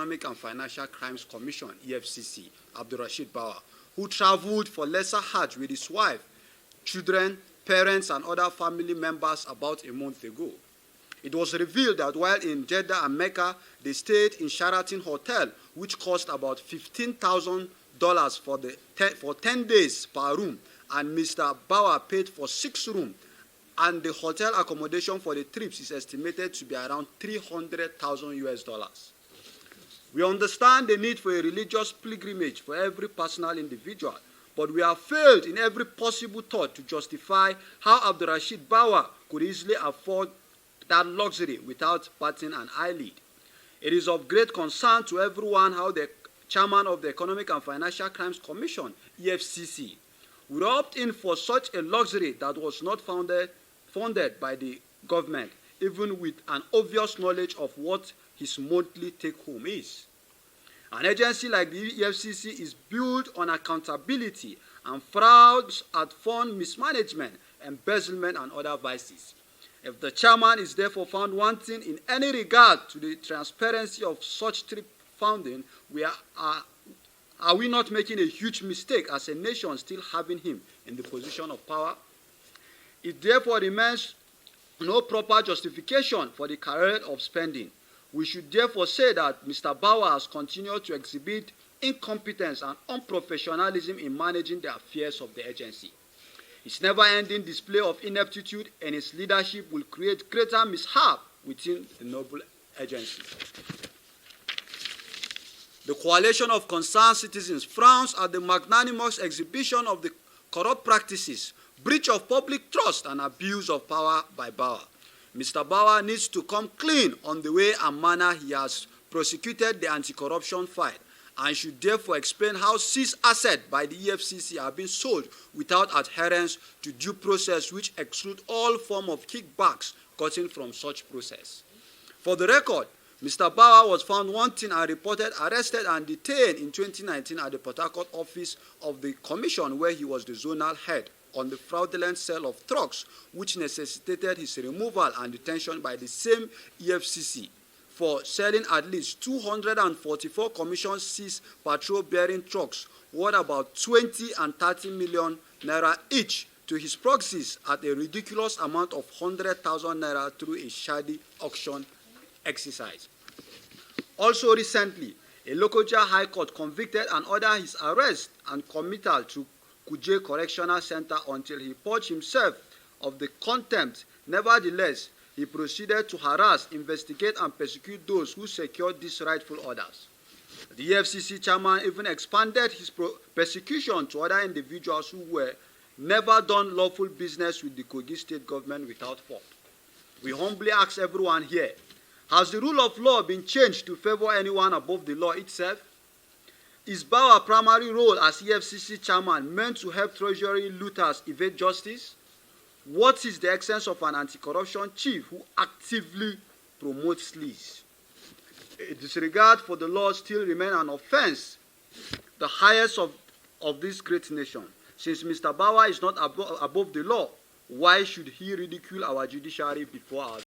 Economic and Financial Crimes Commission, EFCC, Abdurrashid Bawa, who traveled for lesser Hajj with his wife, children, parents, and other family members about a month ago. It was revealed that while in Jeddah and Mecca, they stayed in Sheraton Hotel, which cost about $15,000 for 10 days per room, and Mr. Bawa paid for 6 rooms, and the hotel accommodation for the trips is estimated to be around $300,000. We understand the need for a religious pilgrimage for every personal individual, but we have failed in every possible thought to justify how Abdurrashid Bawa could easily afford that luxury without batting an eyelid. It is of great concern to everyone how the chairman of the Economic and Financial Crimes Commission, EFCC, would opt in for such a luxury that was not funded by the government, even with an obvious knowledge of what his monthly take-home is. An agency like the EFCC is built on accountability and frauds at fund mismanagement, embezzlement, and other vices. If the chairman is therefore found wanting in any regard to the transparency of such trip funding, are we not making a huge mistake as a nation still having him in the position of power? It therefore remains no proper justification for the career of spending. We should therefore say that Mr. Bawa has continued to exhibit incompetence and unprofessionalism in managing the affairs of the agency. His never-ending display of ineptitude and his leadership will create greater mishap within the noble agency. The Coalition of Concerned Citizens frowns at the magnanimous exhibition of the corrupt practices, breach of public trust, and abuse of power by Bawa. Mr. Bawa needs to come clean on the way and manner he has prosecuted the anti-corruption fight, and should therefore explain how seized assets by the EFCC are being sold without adherence to due process, which exclude all forms of kickbacks gotten from such process. For the record, Mr. Bawa was found wanting and reported arrested and detained in 2019 at the Port Harcourt office of the Commission, where he was the zonal head, on the fraudulent sale of trucks, which necessitated his removal and detention by the same EFCC for selling at least 244 commission-seized patrol-bearing trucks worth about 20 and 30 million naira each to his proxies at a ridiculous amount of 100,000 naira through a shady auction exercise. Also recently, a Lokoja High Court convicted and ordered his arrest and committal to Kuje Correctional Center until he purged himself of the contempt. Nevertheless, he proceeded to harass, investigate, and persecute those who secured these rightful orders. The EFCC chairman even expanded his persecution to other individuals who were never done lawful business with the Kogi state government without fault. We humbly ask everyone here, has the rule of law been changed to favor anyone above the law itself? Is Bawa's primary role as EFCC chairman meant to help Treasury looters evade justice? What is the essence of an anti-corruption chief who actively promotes sleaze? A disregard for the law still remains an offense, the highest of this great nation. Since Mr. Bawa is not above the law, why should he ridicule our judiciary before our